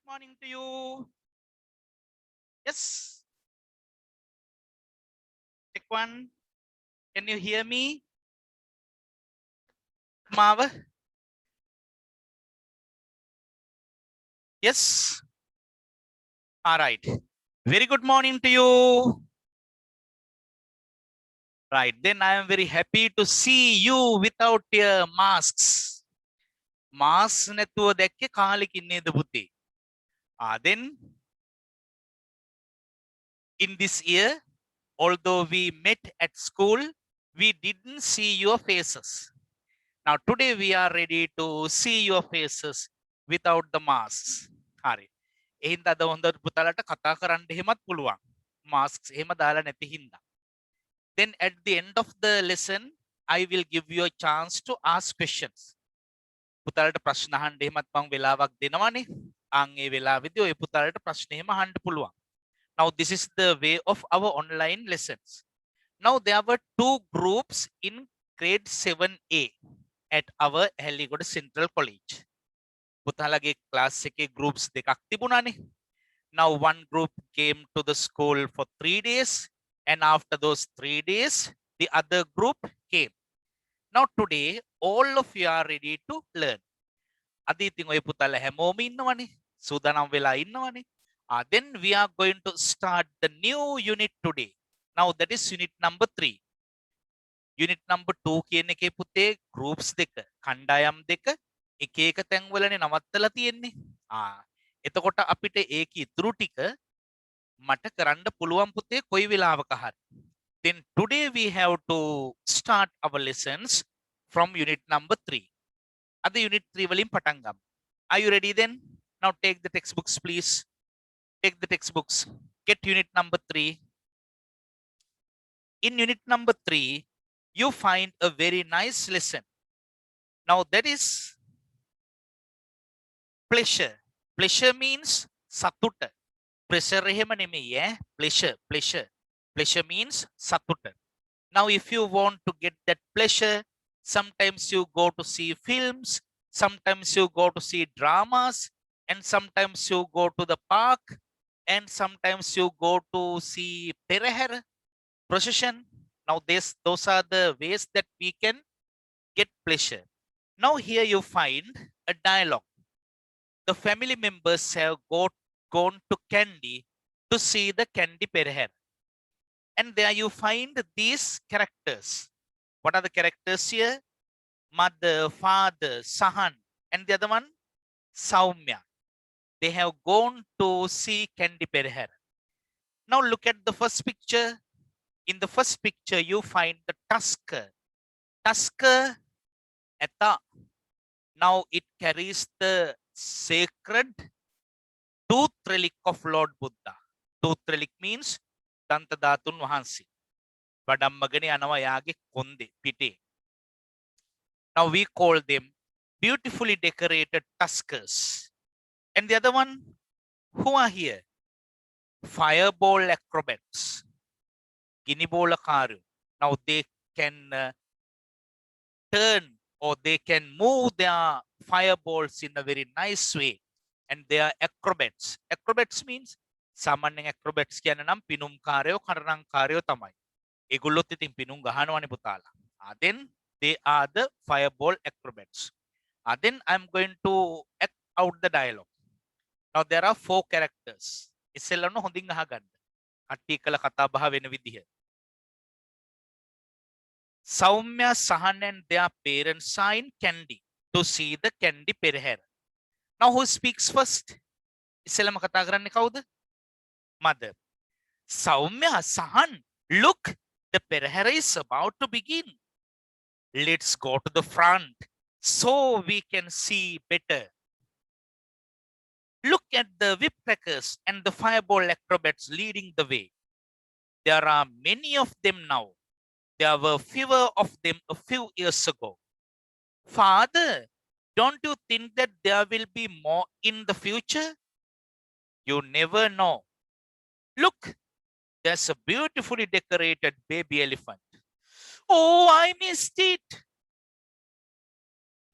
Morning to you. Yes. Check one. Can you hear me? Mava? Yes. All right. Very good morning to you. Right. Then I am very happy to see you without your masks. Masks නැතුව දැක්කේ කාලෙකින් නේද පුතේ? Then in this year, although we met at school, we didn't see your faces. Now today we are ready to see your faces without the masks. හරි. එහෙනම් අද හොඳ පුතාලට කතා කරන්න එහෙමත් පුළුවන්. masks එහෙම දාලා නැති හින්දා. Then at the end of the lesson, I will give you a chance to ask questions. පුතාලට ප්‍රශ්න අහන්න එහෙමත් මම වෙලාවක් දෙනවනේ. අන් ඒ වෙලාවෙදී ඔය පුතාලට ප්‍රශ්න එහෙම අහන්න පුළුවන්. Now this is the way of our online lessons. Now there were two groups in grade 7A at our Helligoda Central College. පුතාලගේ class එකේ groups දෙකක් තිබුණානේ. Now one group came to the school for 3 days, and after those 3 days, the other group came. Now today, all of you are ready to learn. අද ඉතින් ඔය පුතාලා හැමෝම ඉන්නවනේ. සූදානම් වෙලා ඉන්නවනේ. Then we are going to start the new unit today. Now that is unit number 3. Unit number 2 කියන එකේ පුතේ groups දෙක, කණ්ඩායම් දෙක එක එක තැන්වලනේ නවත්තලා තියෙන්නේ. එතකොට අපිට ඒක ඉතුරු ටික මට කරන්න පුළුවන් පුතේ කොයි වෙලාවක හරි. Then today we have to start our lessons from unit number 3. අද unit 3 වලින් පටන් ගමු. Are you ready then? Now take the textbooks please. Take the textbooks. Get unit number 3. In unit number 3, you find a very nice lesson. Now that is pleasure. Pleasure means සතුට. Pleasure එහෙම නෙමෙයි ඈ. Pleasure. Pleasure means සතුට. Now if you want to get that pleasure, sometimes you go to see films, sometimes you go to see dramas, and sometimes you go to the park, and sometimes you go to see perahera procession. Now those are the ways that we can get pleasure. Now here you find a dialogue. The family members have gone to Kandy to see the Kandy perahera. And there you find these characters. What are the characters here? Mother, father, Sahan, and the other one, Saumya. They have gone to see Kandy perahera. Now look at the first picture. In the first picture, you find the tusker. Tusker, eta. Now it carries the sacred tooth relic of Lord Buddha. Tooth relic means දන්ත ධාතුන් වහන්සේ. වඩම්මගෙන යනවා යාගේ කොන්දේ පිටේ. Now we call them beautifully decorated tuskers. And the other one, who are here? Fireball acrobats. ගිනිබෝලකාරයෝ. Now they can turn or they can move their fireballs in a very nice way. And they are acrobats. Acrobats means සාමාන්‍යයෙන් acrobats කියන නම් පිනුම්කාරයෝ කරණම්කාරයෝ තමයි. ඒගොල්ලොත් ඉතින් පිනුම් ගහනවනේ පුතාලා. Then they are the fireball acrobats. Then I'm going to act out the dialogue. Now there are 4 characters. ඉස්සෙල්ලම හොඳින් අහගන්න. කට්ටිය කළ කතා බහ වෙන විදිහ. Saumya, Sahan and their parents are in Kandy to see the Kandy perahera. Now who speaks first? ඉස්සෙල්ලම කතා කරන්නේ කවුද? Mother. Saumya, Sahan, look, the perahera is about to begin. Let's go to the front so we can see better. Look at the whipcrackers and the fireball acrobats leading the way. There are many of them now. There were fewer of them a few years ago. Father, don't you think that there will be more in the future? You never know. Look, there's a beautifully decorated baby elephant. Oh, I missed it.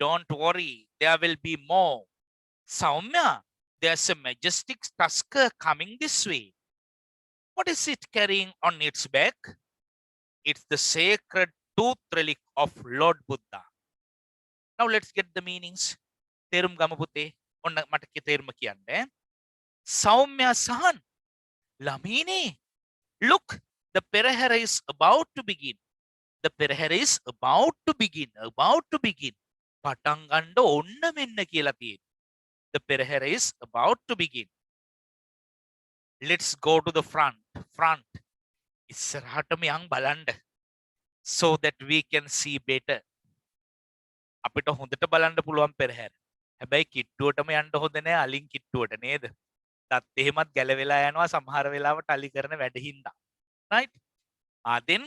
Don't worry, there will be more. Saumya, there's a majestic tusker coming this way. What is it carrying on its back? It's the sacred tooth relic of Lord Buddha. Now let's get the meanings. තේරුම් ගමු පුතේ. ඔන්න මට තේරුම කියන්න. සෞම්‍ය සහන් ළමීනේ. Look, the perahera is about to begin. The perahera is about to begin. About to begin. පටන් ගන්න ඔන්න මෙන්න කියලා තියෙනවා. The perahera is about to begin. Let's go to the front. Front. ඉස්සරහටම යන් බලන්න. So that we can see better. අපිට හොඳට බලන්න පුළුවන් පෙරහැර. හැබැයි කිට්ටුවටම යන්න හොඳ නෑ අලින් කිට්ටුවට නේද? තත් එහෙමත් ගැලවෙලා යනවා සමහර වෙලාවට අලි කරන වැඩ හින්දා. Right? Then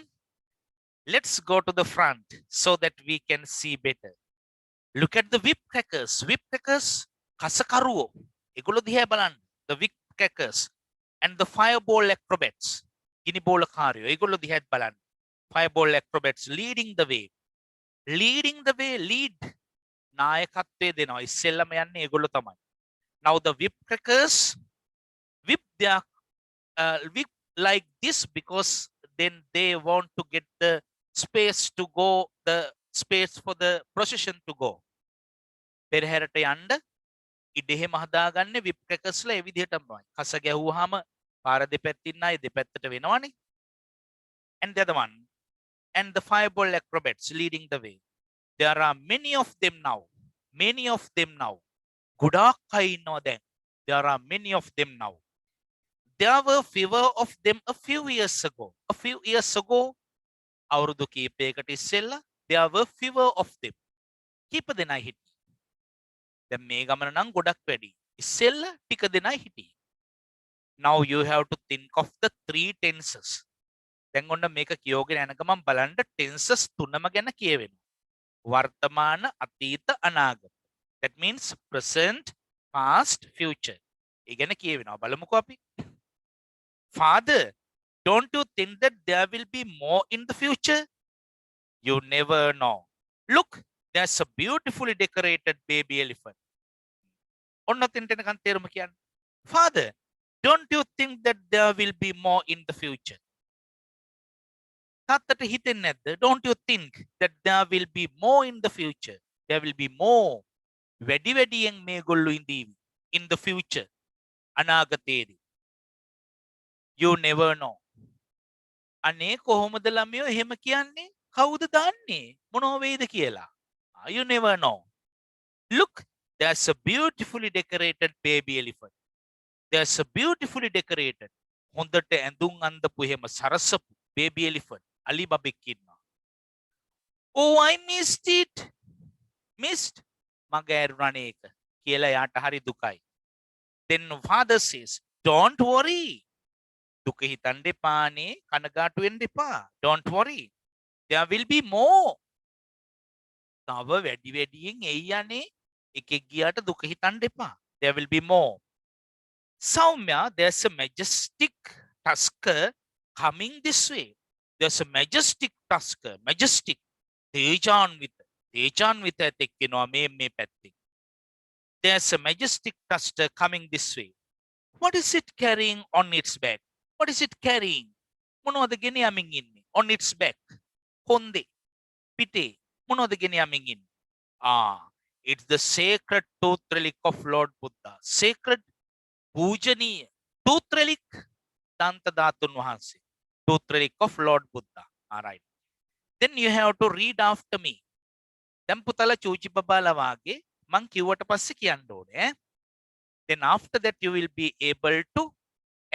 let's go to the front so that we can see better. Look at the whip crackers. Whip crackers කසකරුවෝ. ඒගොල්ලෝ දිහා බලන්න. The whip crackers and the fireball acrobats. ගිනි බෝලකාරයෝ. ඒගොල්ලෝ දිහා බලන්න. Fireball acrobats leading the way. Leading the way, lead. නායකත්වයේ දෙනවා. ඉස්සෙල්ලම යන්නේ ඒගොල්ලෝ තමයි. Now the whip crackers whip their whip like this because then they want to get the space to go, the space for the procession to go. පෙරහැරට යන්න ඉඩ එහෙම හදාගන්නේ whip crackers ලා ඒ විදිහටමයි. කස ගැහුවාම පාර දෙපැත්තින් ආයේ දෙපැත්තට වෙනවනේ. And the other one. And the fireball acrobats leading the way. There are many of them now. Many of them now. ගොඩාක් අය ඉන්නවා දැන්. There are many of them now. There were fewer of them a few years ago. A few years ago, අවුරුදු කීපයකට ඉස්සෙල්ලා there were fewer of them. කීප දෙනයි හිටියේ. දැන් මේ ගමන නම් ගොඩක් වැඩි. ඉස්සෙල්ලා ටික දෙනයි හිටියේ. Now you have to think of the three tenses. දැන් ඔන්න මේක කියෝගෙන යන ගමන් බලන්න tenses තුනම ගැන කියවෙනවා. වර්තමාන, අතීත, අනාගත. That means present, past, future. ඒ ගැන කියවෙනවා. බලමුකෝ අපි. Father, don't you think that there will be more in the future? You never know. Look, there's a beautifully decorated baby elephant. ඔන්න ඔතෙන්ට එනකන් තේරුම කියන්න. Father, don't you think that there will be more in the future? තාත්තට හිතෙන්නේ නැද්ද? Don't you think that there will be more in the future? There will be more. වැඩි වැඩියෙන් මේගොල්ලෝ ඉඳීවි. In the future. අනාගතයේදී. You never know. අනේ කොහොමද ළමයෝ එහෙම කියන්නේ? කවුද දන්නේ? මොනව වෙයිද කියලා? You never know. Look, there's a beautifully decorated baby elephant. There's a beautifully decorated. හොඳට ඇඳුම් අඳපු එහෙම සරසපු baby elephant. අලි බබෙක් ඉන්නවා. Oh, I missed it. Missed. මග ඇරුණානේ ඒක. කියලා යාට හරි දුකයි. Then father says, don't worry. දුක හිතන්න එපානේ, කනගාටු වෙන්න එපා. Don't worry. There will be more. තව වැඩි වැඩියෙන් එయ్యනේ. එකෙක් ගියාට දුක හිතන්න එපා. There will be more. Soumya, there's a majestic tusker coming this way. There's a majestic tusker. Majestic. තේජාන්විත ඇතෙක් එනවා මේ පැත්තෙන්. There's a majestic tusker coming this way. What is it carrying on its back? What is it carrying? මොනවද ගෙන යමින් ඉන්නේ? On its back. කොන්දේ. පිටේ. මොනවද ගෙන යමින් ඉන්නේ? It's the sacred tooth relic of Lord Buddha. Sacred, පූජනීය tooth relic. දන්ත ධාතුන් වහන්සේ. Tooth relic of Lord Buddha. All right. Then you have to read after me. දැන් පුතලා චූචි බබාලා වාගේ මං කිව්වට පස්සේ කියන්න ඕනේ. Then after that you will be able to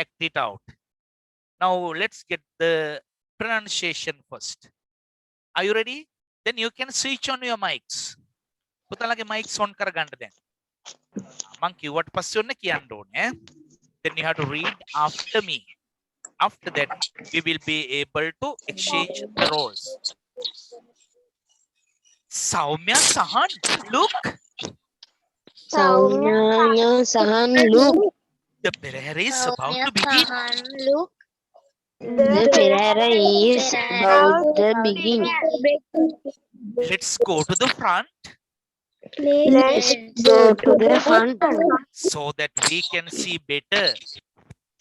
act it out. Now let's get the pronunciation first. Are you ready? Then you can switch on your mics. පුතලාගේ mics on කරගන්න දැන්. මං කිව්වට පස්සේ ඔන්න කියන්න ඕනේ. Then you have to read after me. After that we will be able to exchange the roles. Soumya Sahan, look. Soumya Sahan, look. The perahera is about to begin. Look. The perahera is about to begin. Let's go to the front. Let's go to the front so that we can see better.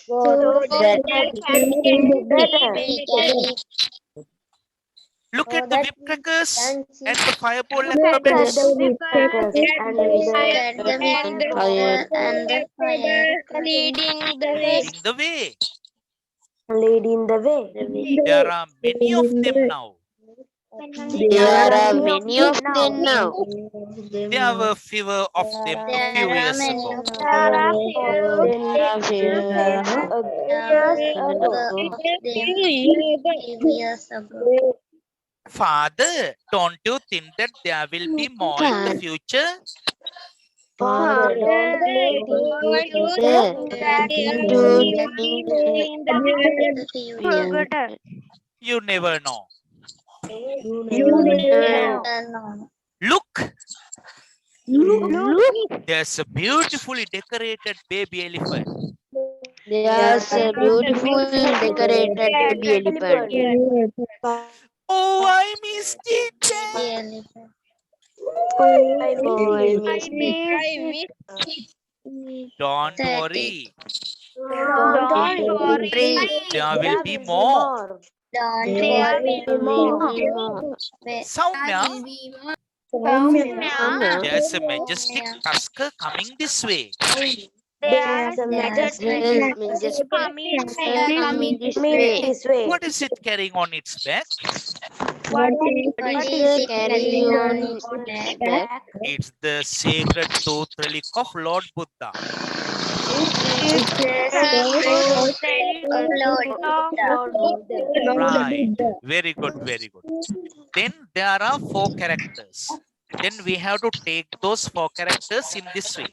so that we can see better. Look at the whip crackers and the fireball Look at acrobats. the whip crackers and and the fire fire leading the way. Leading the way. leading the way. There are many of them now. There are many of them now. There were fewer of them a few years ago. There are Years ago. Father, don't you think that there will be more in the future? Father, don't you think that The future. You never know. No. Look, Look, there's a beautifully decorated baby elephant. there's a beautiful decorated baby elephant. Oh, I missed it. Really. Oh, I missed it. Don't 30. worry. Don't worry. There will be more. Don't There worry. will be more. Soumya, Soumya, there's a majestic tusker coming this way. there's a Majestic majestic coming this way. What is it carrying on its back? What What is is it it carrying on its back? It's the sacred tooth relic of Lord Buddha. Right. Very good, very good. Then there are four characters. Then we have to take those four characters in this way.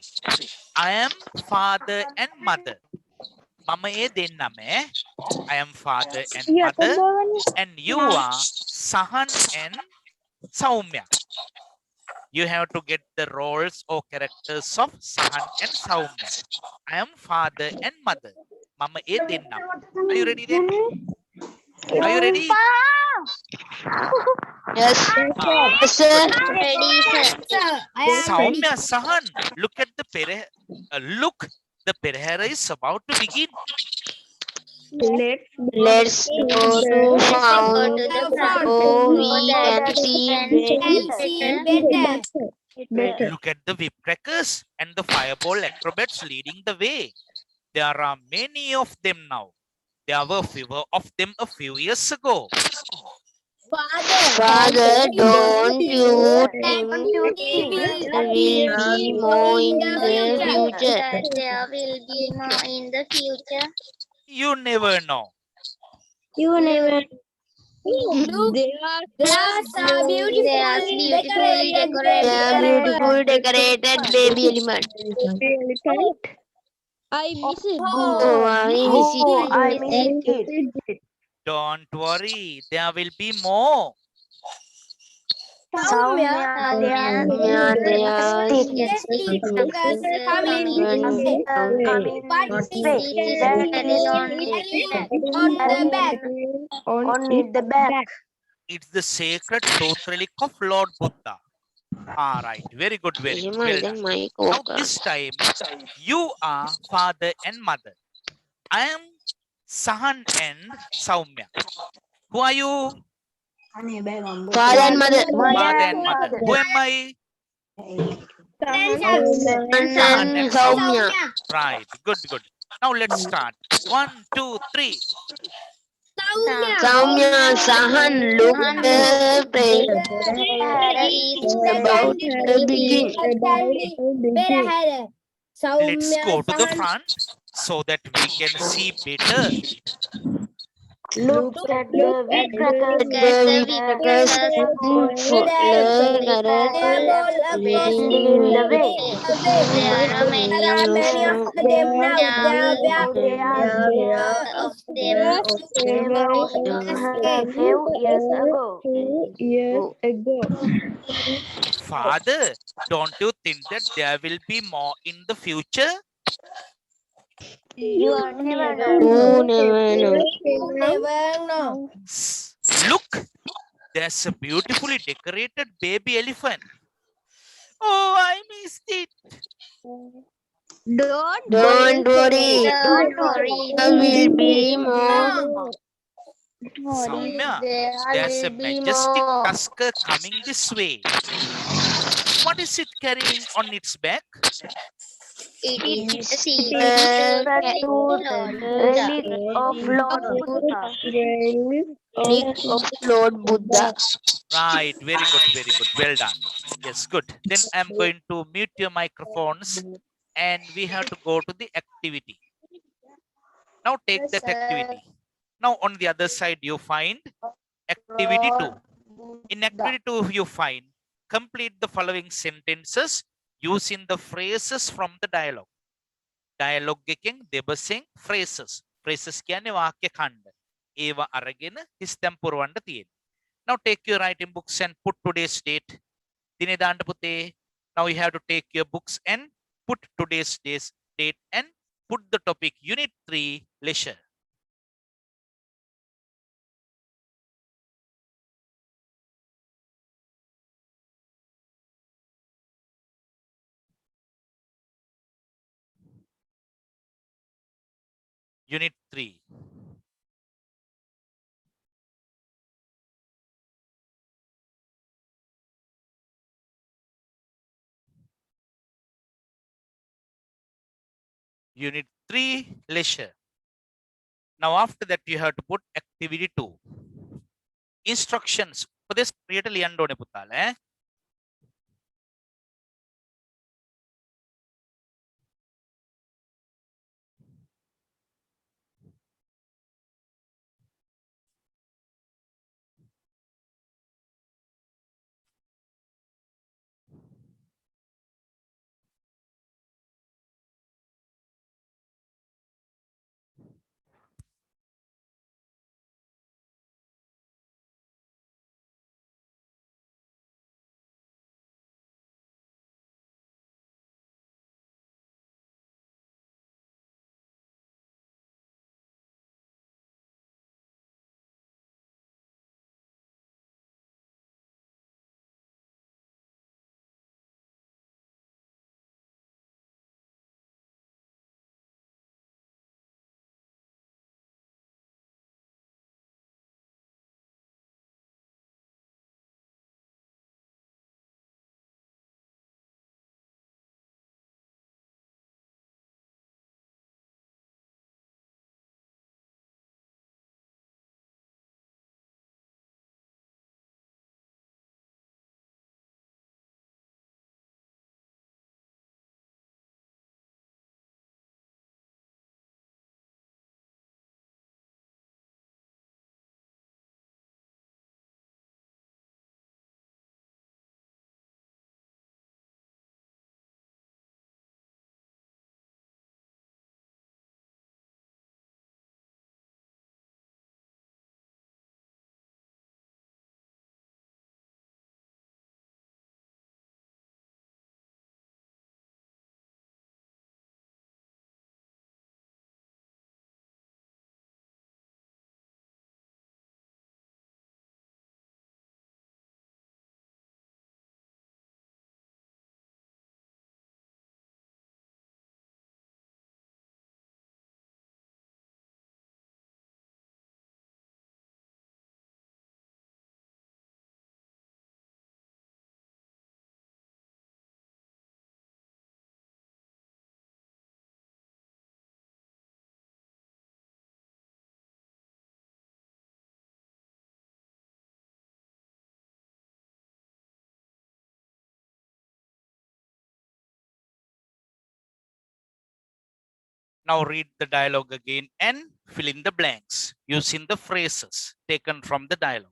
I am father and mother. Mama e denname. I am father and mother. And you are Sahan and Saumya. You have to get the roles or characters of Sahan and Saumya. I am father and mother. Mama e denname. Are you ready then? Are you ready? Yes, yes, sir. Ready, sir. Saumya, Sahan, look at the the Perhera is about to begin. Let's go to found so we can see better. Look at the whip crackers and the fireball acrobats leading the way. There are many of them now. There were fewer of them a few years ago. Father, don't you think there will be more in the future? That there will be more in the future. You never know. There's beautifully They are decorated. beautiful decorated baby elephant. I miss it. Oh, I miss it. Don't worry, there will be more. Soumya, they are on the back. It's the sacred tooth relic of Lord Buddha. All right, very good, very good. Well done. Now this time, you are father and mother. I am Sahan and Saumya. Who are you? Father and mother. Father and mother. Who am I? And Soumya. Right, good, good. Now let's start. 1, 2, 3. Soumya, Sahan, look the play about to begin. Let's go to the front so that we can see better. Look at the whip crackers leading the way. There are many of them now. There of them A few years ago. Father, don't you think that there will be more in the future? You never know. Look, there's a beautifully decorated baby elephant. Oh, I missed it. Don't Don't worry. Don't worry. There will be more. Soumya, There there's a will be majestic more. tusker coming this way. What is it carrying on its back? It is It secret is to Lord relic of Lord Buddha. Relic of Lord Buddha. Right, very good, very good. Well done. Yes, good. Then I'm going to mute your microphones and we have to go to the activity. Now take Yes, that sir. activity. Now on the other side, you find activity Lord 2. In Buddha. activity 2, you find complete the following sentences using the phrases from the dialogue. Dialogue එකෙන් දෙබසෙන් phrases. Phrases කියන්නේ වාක්‍ය ඛණ්ඩ. ඒවා අරගෙන හිස්තැන් පුරවන්න තියෙනවා. Now take your writing books and put today's date. දිනේ දාන්න පුතේ. Now you have to take your books and put today's date and put the topic unit 3 leisure. Unit 3. Unit 3 leisure. Now after that you have to put activity 2. Instructions. උපදෙස් ප්‍රියට ලියන්න ඕනේ පුතාලා ඈ. Now read the dialogue again and fill in the blanks using the phrases taken from the dialogue.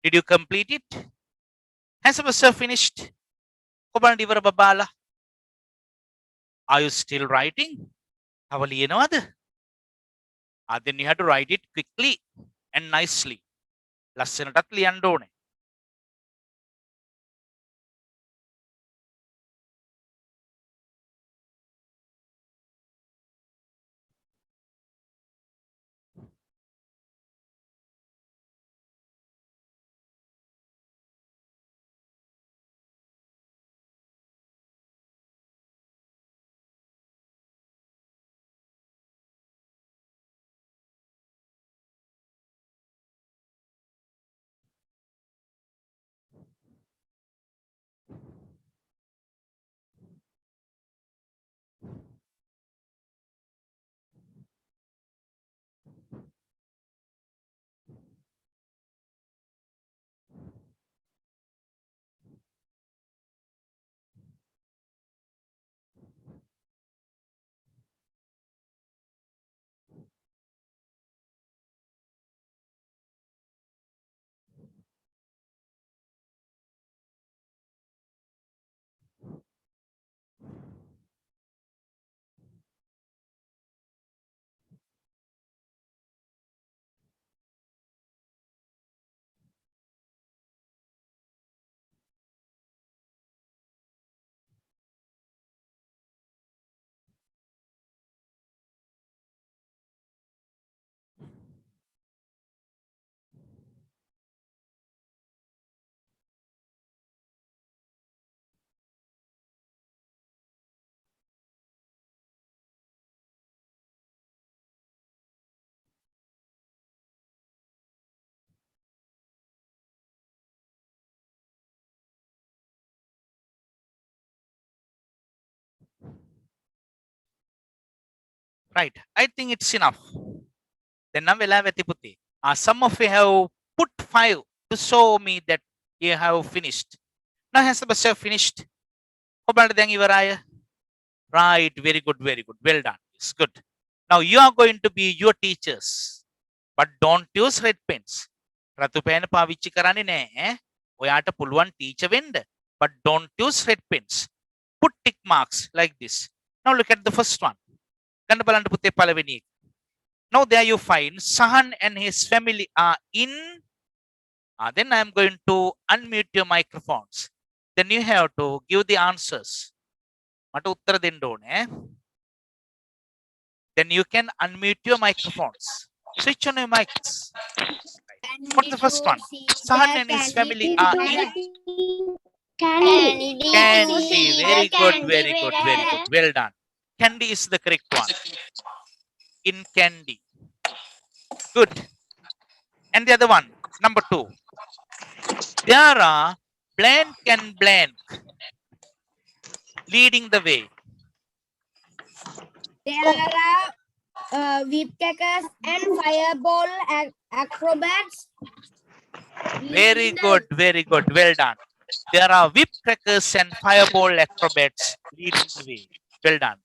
Did you complete it? Has semester finished? ඔබලන්ට ඉවර බබාලා? Are you still writing? තව ලියනවද? Then you have to write it quickly and nicely. ලස්සනටත් ලියන්න ඕනේ. Right. I think it's enough. Then නම් වෙලා වෙති පුතේ. Some of you have put 5 to show me that you have finished. Now has semester finished? ඔබලන්ට දැන් ඉවරයි. Right. Very good. Very good. Well done. It's good. Now you are going to be your teachers. But don't use red pens. රතු පෑන පාවිච්චි කරන්නේ නැහැ. ඔයාට පුළුවන් teacher වෙන්න. But don't use red pens. Put tick marks like this. Now look at the first one. ගන්න බලන්න පුතේ පළවෙනි එක. Now there you find Sahan and his family are in. Then I am going to unmute your microphones. Then you have to give the answers. මට උත්තර දෙන්න ඕනේ. Then you can unmute your microphones. Switch on your mics. What's the first one? Sahan and his family are in. Candy. Candy. Very good. Very good. Very good. Well done. Candy is the correct one. In candy. Good. And the other one, number 2. There are blank and blank leading the way. There are whipcrackers and fireball acrobats. Very good, very good. Well done. There are whip crackers and fireball acrobats leading the way. Well done.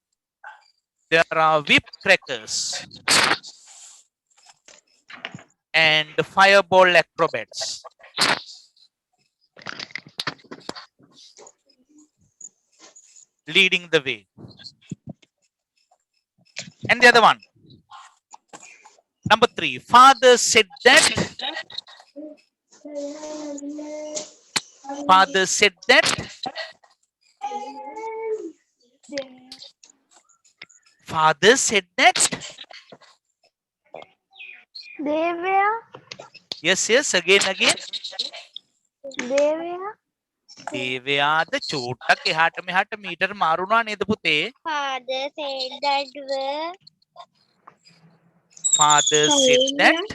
There are whip crackers and fireball acrobats. Leading the way. And the other one. Number 3. Father said that. Father said that. Father said that. Devya. Yes, yes. Again. Devya. දේවයාද චූට්ටක් එහාට මෙහාට metre මාරුණා නේද පුතේ? Father said that Father said that.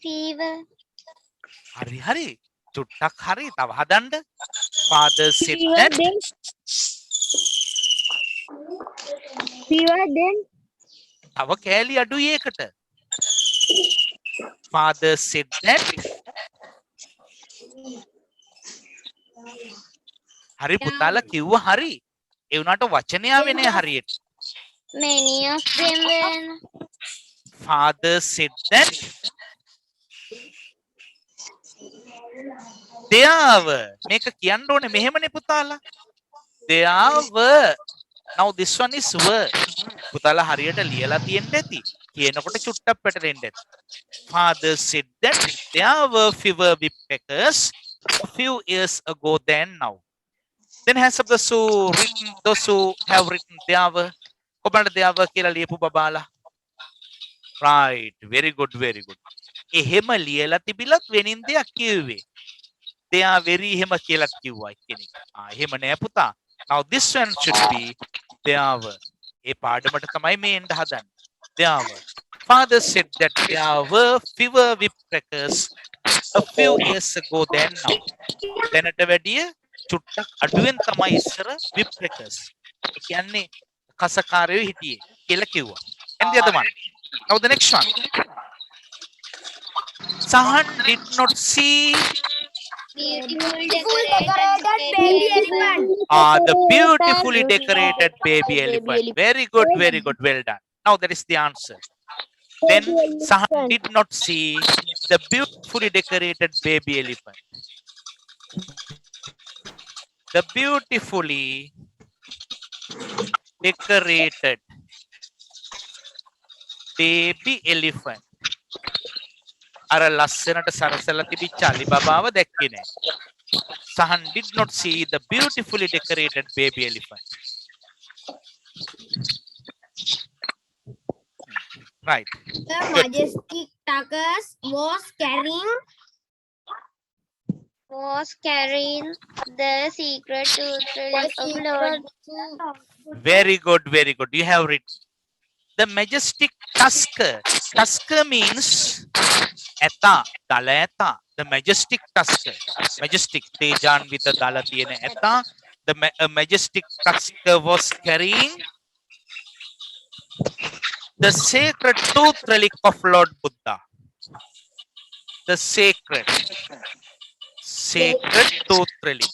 fever. හරි. චුට්ටක් හරි. තව හදන්න. Father said that. Fever then. තව කෑලි අඩුයි ඒකට. Father said that. හරි පුතාලා කිව්වා හරි. ඒ වුණාට වචනය ආවේ නෑ හරියට. Many of them were. Father said that there were. මේක කියන්න ඕනේ මෙහෙමනේ පුතාලා. There were. Now this one is were. පුතාලා හරියට ලියලා තියෙන්න ඇති. කියනකොට චුට්ටක් පැටලෙන්න ඇති. Father said that there were fewer woodpeckers a few years ago than now. Then has of those who written, those who have written there were. කොබලට there were කියලා ලියපු බබාලා. Right, very good, very good. එහෙම ලියලා තිබිලත් වෙනින් දෙයක් කිව්වේ. They are very එහෙම කියලාත් කිව්වා එක්කෙනෙක්. එහෙම නෑ පුතා. Now this one should be there were. ඒ පාඩමට තමයි මේ එන්න හදන්නේ. There were. Father said that there were fewer woodpeckers a few years ago than now. දැනට වැඩිය චුට්ටක් අඩුවෙන් තමයි ඉස්සර woodpeckers. ඒ කියන්නේ කසකාරයෝ හිටියේ කියලා කිව්වා. And the other one. Now the next one. Sahan did not see Beautiful decorated baby elephant. the beautifully decorated baby elephant. Very good, very good. Well done. Now that is the answer. Then Sahan did not see the beautifully decorated baby elephant. The beautifully decorated baby elephant. අර ලස්සනට සරසලා තිබිච්ච අලි බබාව දැක්කේ නෑ. Sahan did not see the beautifully decorated baby elephant. Right. The majestic tuckers was carrying the secret to of Lord. Very good, very good. You have written. The majestic tusker. Tusker means eta, dala eta. The majestic tusker. Majestic tejan with a dala tiyena eta. The majestic tusker was carrying the sacred tooth relic of Lord Buddha. The sacred tooth relic.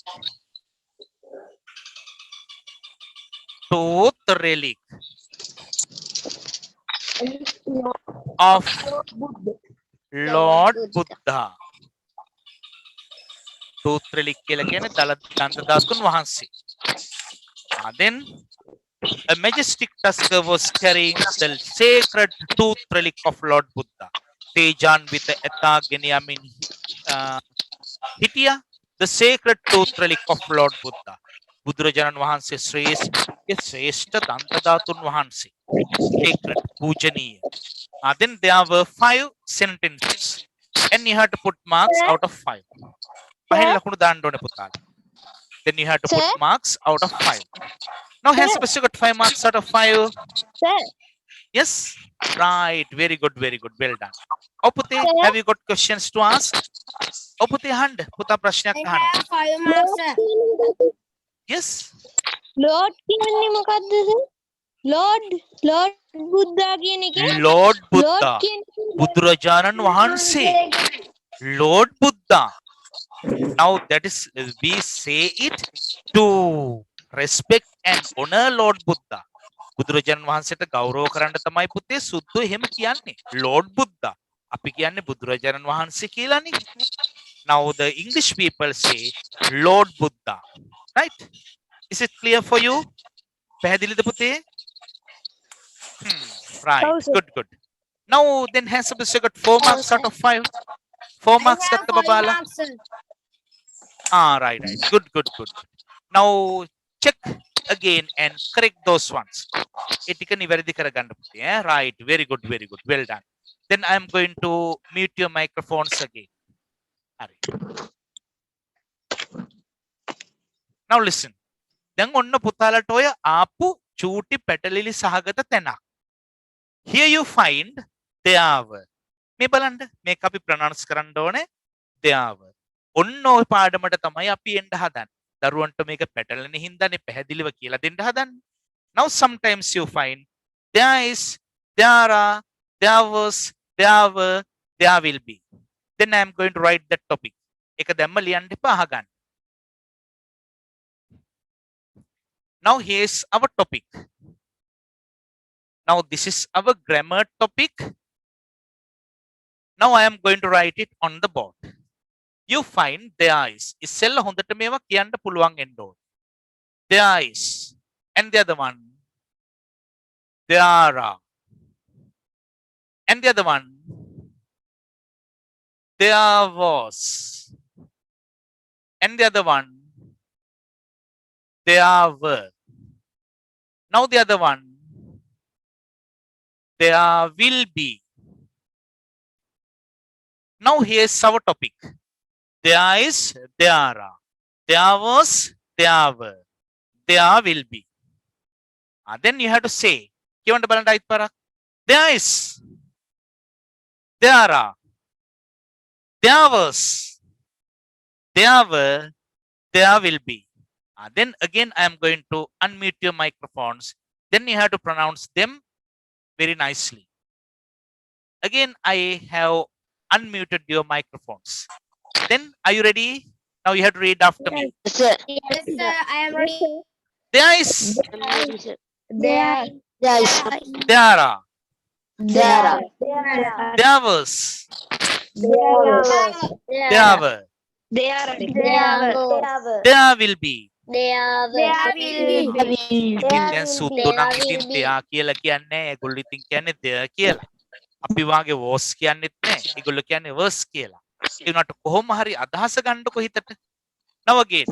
Tooth relic of Lord Buddha. Tooth relic කියලා කියන්නේ දන්ත ධාතුන් වහන්සේ. Then a majestic tusker was carrying the sacred tooth relic of Lord Buddha. Tejan with the eta geniamin hitia, the sacred tooth relic of Lord Buddha. බුදුරජාණන් වහන්සේ ශ්‍රේෂ්ඨ දන්ත ධාතුන් වහන්සේ. Sacred, පූජනීය. Then there were 5 sentences and you had to put marks out of 5. පහෙන් ලකුණු දාන්න ඕනේ පුතාලා. Then you had to put marks out of 5. Now has Sebastian got 5 marks out of 5? Sir. Yes? Right. Very good, very good. Well done. Opute, have you got questions to ask? Opute hand. Puta ප්‍රශ්නයක් I අහනවා. have 5 marks, sir. Yes? Lord කියන්නේ මොකද්ද sir? Lord බුද්ධා කියන එක Lord Buddha. Lord කියන්නේ බුදුරජාණන් වහන්සේ. Lord Buddha. Now that is, we say it to respect and honor Lord Buddha. බුදුරජාණන් වහන්සේට ගෞරව කරන්න තමයි පුතේ සුද්ධ එහෙම කියන්නේ. Lord Buddha. අපි කියන්නේ බුදුරජාණන් වහන්සේ කියලානේ. Now the English people say Lord Buddha. Right? Is it clear for you? පැහැදිලිද පුතේ? Right. Good, good. Now then has Sebastian got 4 marks out of 5. 4 marks I have ගත්ත 5 බබාලා. marks, sir. Right, right. Good, good, good. Now check again and correct those ones. ඒ ටික නිවැරදි කරගන්න පුතේ. Right. Very good, very good. Well done. Then I am going to mute your microphones again. හරි. Now listen. දැන් ඔන්න පුතාලට ඔය ආපු චූටි පැටලිලි සහගත තැනක්. Here you find there were. මේ බලන්න මේක අපි ප්‍රොනවුන්ස් කරන්න ඕනේ there were. ඔන්න ඔය පාඩමට තමයි අපි එන්න හදන්නේ. දරුවන්ට මේක පැටලෙන හින්දානේ පැහැදිලිව කියලා දෙන්න හදන්නේ. Now sometimes you find there is, there are, there was, there were, there will be. Then I am going to write that topic. ඒක දැම්ම ලියන්න එපා අහගන්න. Now here's our topic. Now this is our grammar topic Now I am going to write it on the board. You find there is. ඉස්සෙල්ලා හොඳට මේවා කියන්න පුළුවන් වෙන්න ඕනේ. There is. And the other one. There are. And the other one. There was. And the other one. There were. Now the other one. There will be. Now here's our topic. There is, there are. There was, there were. There will be. Then you have to say. කියවන්න බලන්න අයිත් පාරක්. There is. There are. There was. There were. There will be. Then again I am going to unmute your microphones. Then you have to pronounce them very nicely. Again I have unmuted your microphones. Then are you ready? Now you have to read after me. Sir. Yes, sir. I am ready. There is. There. Yes. There are. There are. There was. There were. There. There will be. There will be. ඉතින් දැන් සුද්දෝ නම් ඉතින් දෙයා කියලා කියන්නේ ඒගොල්ලෝ ඉතින් කියන්නේ දෙයා කියලා. අපි වාගේ was කියන්නෙත් නැහැ. ඒගොල්ලෝ කියන්නේ was කියලා. ඒ උනාට කොහොම හරි අදහස ගන්නකො හිතට. Now again.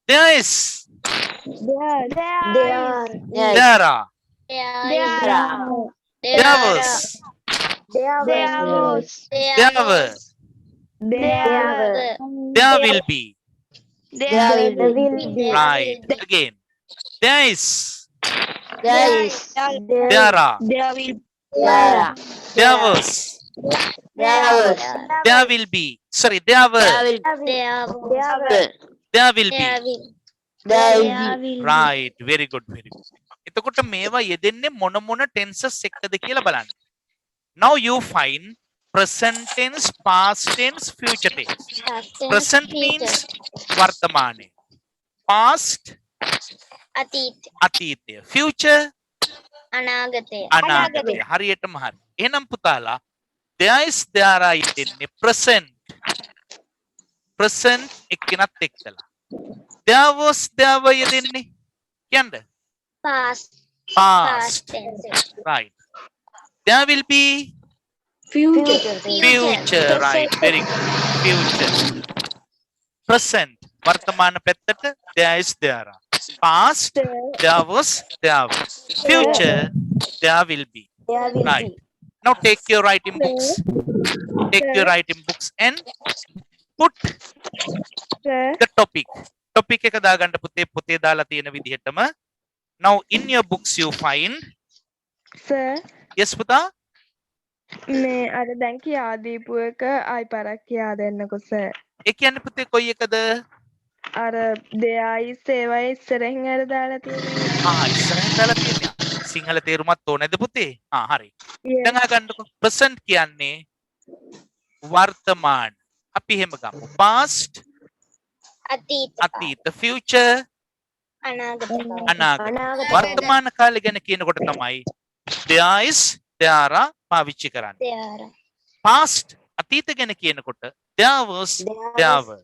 There is. Yes. There are. There. There was. There were. There will be. There will be. Right. Again. There is. Yes. There are. There are. There was. There was. There will be. Sorry, there were. There will be. There will be. Right. Very good. Very good. එතකොට මේවා යෙදෙන්නේ මොන මොන tenses එක්කද කියලා බලන්න. Now you find present tense, past tense, future tense. Present means වර්තමානය. Past අතීතය. Future අනාගතය. අනාගතය. හරියටම හරි. එහෙනම් පුතාලා there is, there are යෙදෙන්නේ present. Present එක්කෙනත් එක්කලා. There was, there were යෙදෙන්නේ කියන්න. Past Past. tense. Right. There will be Future. future. Right. Very good. Future. Present. වර්තමාන පැත්තට there is, there are. Past. There was, there were. Future. There will be. Right. Now take your writing books. Take your writing books and put the topic. Topic එක දාගන්න පුතේ පොතේ දාලා තියෙන විදිහටම. Now in your books you find. Sir Yes පුතා. මේ අර දැන් කියා දීපු එක ආයි පාරක් කියා දෙන්නකෝ සර්. ඒ කියන්නේ පුතේ කොයි එකද? අර දෙයයි සේවයි ඉස්සරහින් අර දාලා තියෙනවා. ඉස්සරහින් දාලා තියෙනවා. සිංහල තේරුමත් ඕනේද පුතේ? හරි. Yes. දැන් අහගන්නකෝ. present කියන්නේ වර්තමාන. අපි එහෙම ගමු. past අතීත. future අනාගතය. අනාගත. වර්තමාන කාලය ගැන කියනකොට තමයි there is, there are පාවිච්චි කරන්නේ. There. past අතීත ගැන කියනකොට there was, there were.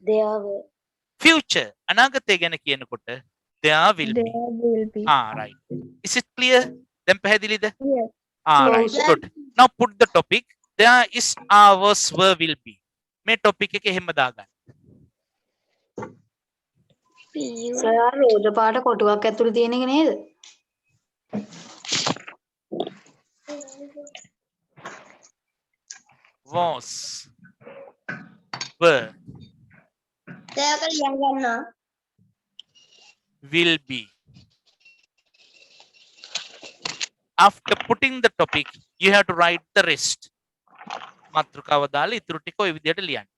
future අනාගතය ගැන කියනකොට there will be. There will be. Right. Is it clear? දැන් පැහැදිලිද? Yes. Right. Good. Now put the topic. There is, are, was, were, will be. මේ topic එක එහෙම දාගන්න. සර් රෝද පාට කොටුවක් ඇතුළේ තියෙන එක නේද? Was, were, දෙයක ලියන්න ගන්නවා. will be. After putting the topic, you have to write the rest. මාතෘකාව දාලා ඉතුරු ටික ඔය විදිහට ලියන්න.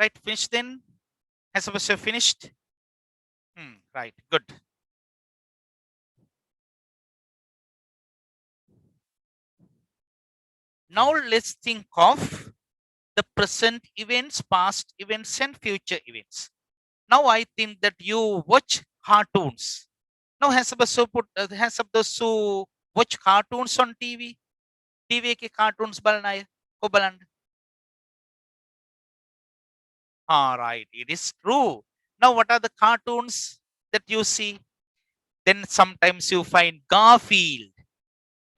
Right, finished then? Has Sebastian finished? Right, good. Now let's think of the present events, past events, and future events. Now I think that you watch cartoons. Now has Sebastian watch cartoons on TV? TV के cartoons බලන අය කො බලන්න? Right, it is true. Now what are the cartoons that you see? Then sometimes you find Garfield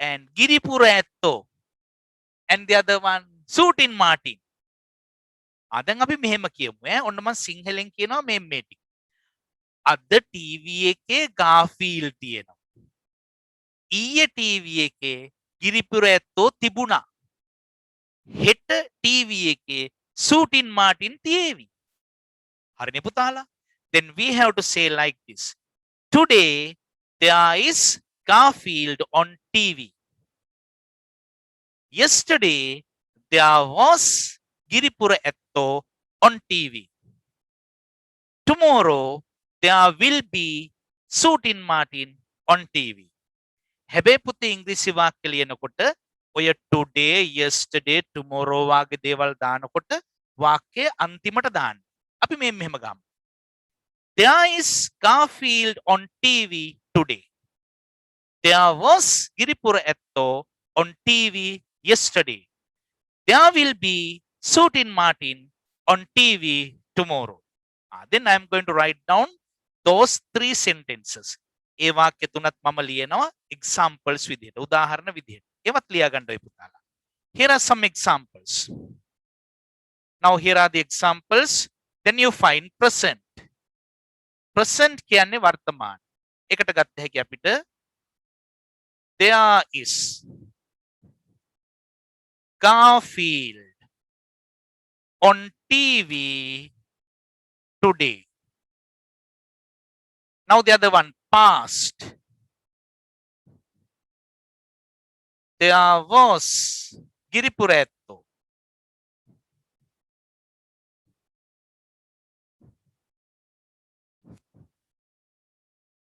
and Giripura Etto and the other one Sutin Martin. දැන් අපි මෙහෙම කියමු ඔන්න මම සිංහලෙන් කියනවා මේ ටික. අද ටීවී එකේ Garfield තියෙනවා. ඊයේ ටීවී එකේ ගිරිපුර ඇත්තෝ තිබුණා. හෙට ටීවී එකේ Sutin Martin තියේවි. හරිනේ පුතාලා? Then we have to say like this. Today there is Garfield on TV. Yesterday there was Giripura Etto on TV. Tomorrow there will be Sutin Martin on TV. හැබැයි පුතේ ඉංග්‍රීසි වාක්‍ය ලියනකොට ඔය today, yesterday, tomorrow වගේ දේවල් දානකොට වාක්‍ය අන්තිමට දාන්න. අපි මෙහෙම ගමු. There is Garfield on TV today. There was Giripura Etto on TV yesterday. There will be Sutin Martin on TV tomorrow. Then I am going to write down those 3 sentences. ඒ වාක්‍ය තුනත් මම ලියනවා examples විදිහට. උදාහරණ විදිහට. ඒවත් ලියා ගන්න ඔය පුතාලා. Here are some examples. Now here are the examples. Then you find present. Present කියන්නේ වර්තමාන. එකට ගත්ත හැකි අපිට there is Garfield on TV today. Now the other one, past. There was Giripura Etto.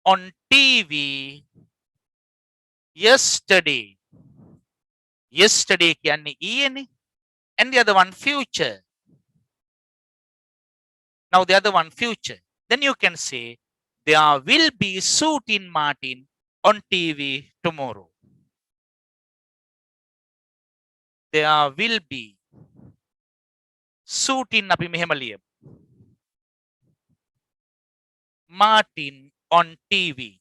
On TV yesterday. Yesterday කියන්නේ ඊයේනේ. And the other one, future. Now the other one, future. Then you can say there will be Sutin Martin on TV tomorrow. There will be Sutin අපි මෙහෙම ලියමු. Martin on TV.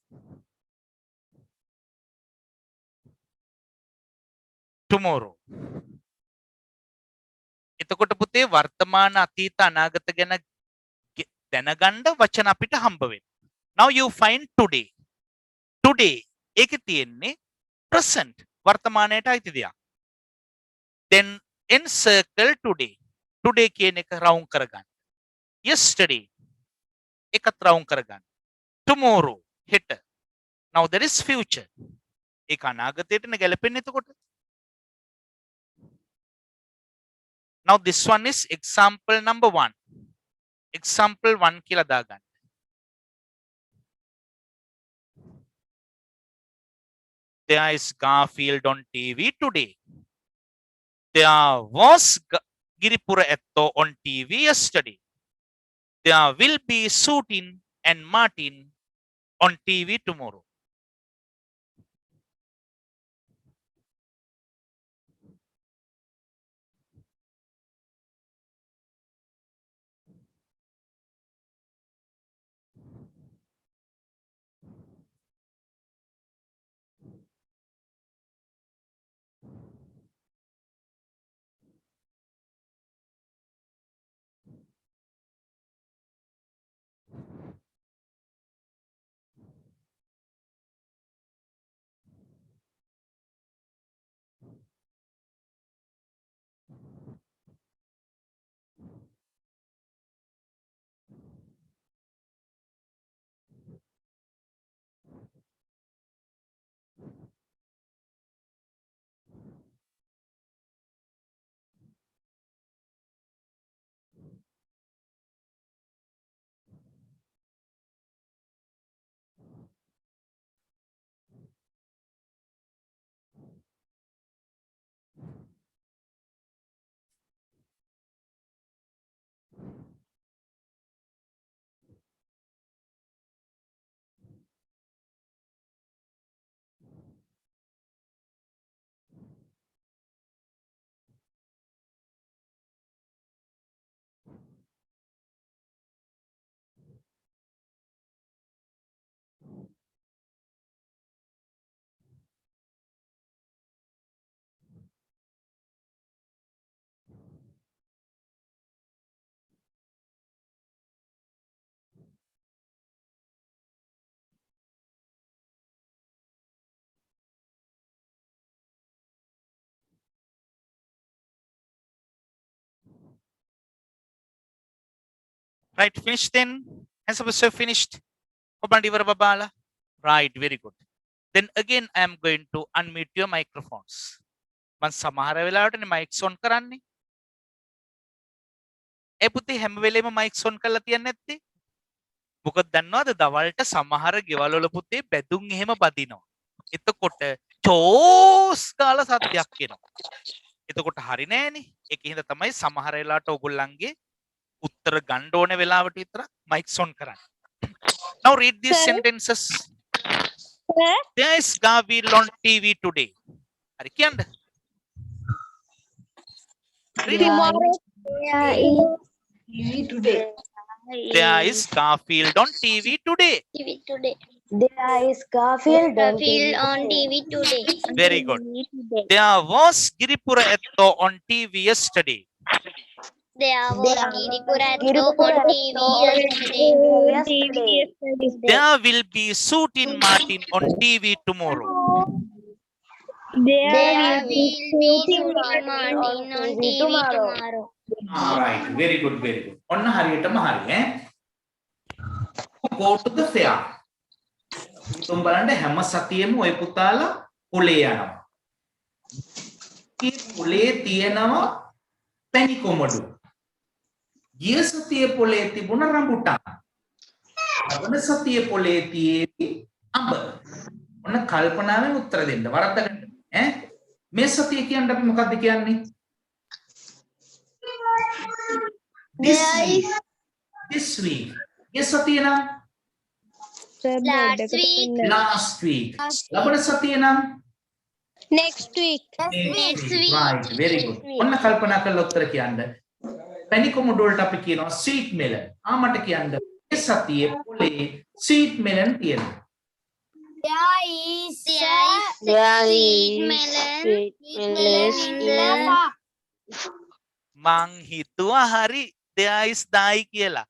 Tomorrow. එතකොට පුතේ වර්තමාන අතීත අනාගත ගැන දැනගන්න වචන අපිට හම්බ වෙනවා. Now you find today. Today ඒකේ තියෙන්නේ present වර්තමානයට අයිති දෙයක්. Then encircle today. Today කියන එක round කරගන්න. Yesterday එකත් round කරගන්න. Tomorrow හෙට. Now there is future. ඒක අනාගතයටනේ ගැලපෙන්නේ එතකොට. Now this one is example number 1. Example 1 කියලා දාගන්න. There is Garfield on TV today. There was Giripura Etto on TV yesterday. There will be Sutin and Martin on TV tomorrow. Right, finished then? Has a finished? Babala? Right, very good. Then again, I am going to unmute your microphones. Man samahara වෙලාවට mics on කරන්නේ. ඒ පුතේ හැම වෙලේම mics on කරලා තියන්නේ නැත්තේ? මොකද දන්නවද දවල්ට සමහර ගෙවල් වල පුතේ බැදුම් එහෙම බදිනවා. එතකොට චෝස් කාලා සද්දයක් එනවා. එතකොට හරි නෑනේ. ඒකින්ද තමයි සමහර වෙලාවට ඔයගොල්ලන්ගේ උත්තර ගන්න ඕන වෙලාවට විතර mics on කරන්නේ. Now read these sentences. There is Garfield on TV today. Hari කියන්න. Read it. There is Garfield on TV today. TV today. There is Garfield on Garfield on TV today. Very good. There was Giripura Etto on TV yesterday. There was Giripura on TV yesterday. There will be Suit in Martin on TV tomorrow. There will be Suti Martin on TV tomorrow. Right, very good, very good. Onna hariyatama hari Go to the fair. Itum බලන්න හැම සතියෙම ඔය පුතාලා පොලේ යනවා. ඒ පොලේ තියෙනවා පැණි කොමඩු. ගිය සතියේ පොලේ තිබුණ රඹුටන්. ලබන සතියේ පොලේ තියෙන්නේ අඹ. ඔන්න කල්පනාවෙන් උත්තර දෙන්න. වරද්දගන්න. මේ සතිය කියන්නේ අපි මොකක්ද කියන්නේ? This week. Yes, Satyana. Last week. Last week. Labana Satyana. Next week. Next week. Right. Very good. Onna kalpana කරලා උත්තර කියන්න. පැණි කොමඩු වලට අපි කියනවා sweet melon. මට කියන්න මේ සතියේ පොලේ sweet melon තියෙනවා. There is sweet melon in the park. මං හිතුවා හරි there is දායි කියලා.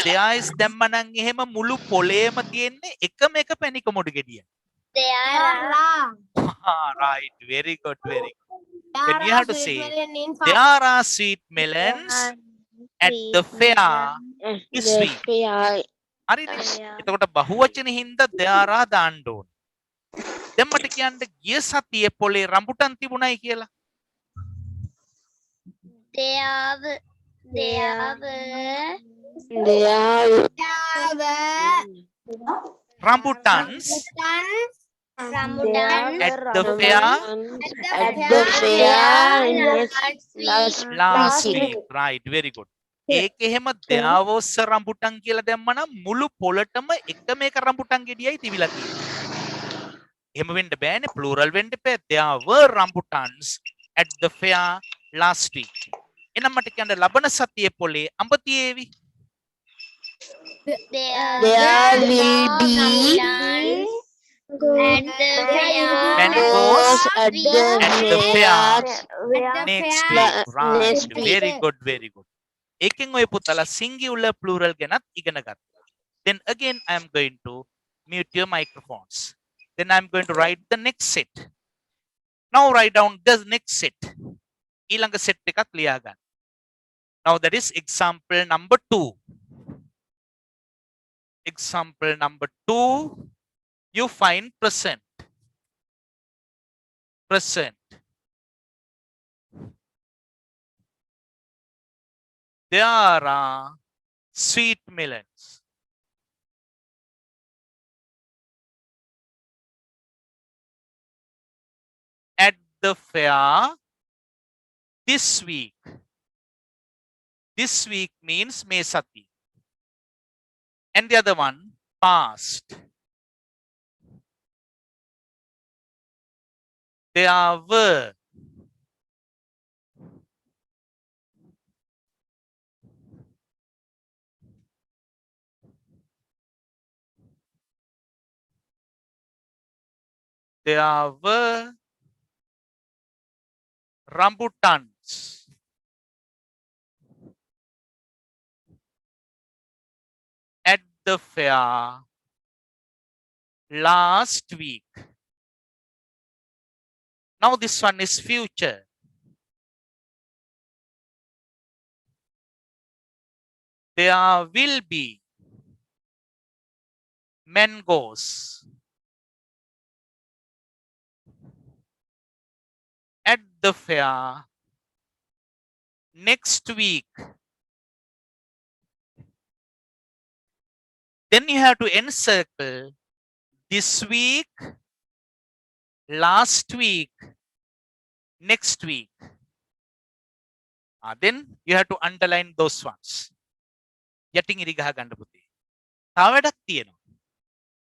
there is දැම්ම නම් එහෙම මුළු පොලේම තියෙන්නේ එකම එක පැණි කොමඩු ගෙඩිය. There are. Right, very good, very good. Then you have to say there are sweet melons at the fair this week. හරිනේ. එතකොට බහුවචනේ හින්දා there are දාන්න ඕන. දැන් මට කියන්න ගිය සතියේ පොලේ රම්බුටන් තිබුණයි කියලා. Rambutans at the fair last week. Right, very good. ඒක එහෙම there was a rambutan කියලා දැම්මනම් මුළු පොළටම එකම එක රම්බුටන් ගෙඩියයි තිබිලා තියෙන්නේ. එහෙම වෙන්න බෑනේ, plural වෙන්න බෑ. There were rambutans at the fair last week. එනම් මට කියන්න ලබන සතියේ පොලේ අඹ තියේවි. There will be mangoes at the fair next week. Right, next week. very good, very good. ඒකෙන් ඔය පුතලා singular plural ගැනත් ඉගෙන ගත්තා. Then again I am going to mute your microphones. Then I am going to write the next set. Now write down the next set. ඊළඟ set එකක් ලියා ගන්න. Now that is example number 2. Example number 2, you find present. Present. There are sweet melons. At the fair this week. This week means May Sati. And the other one, past. There were. There were rambutans. At the fair last week. Now this one is future. there will be mangoes at the fair next week. Then you have to encircle this week, last week, next week. Then you have to underline those ones. යටින් ඉරි ගහ ගන්න පුතේ. තව වැඩක් තියෙනවා.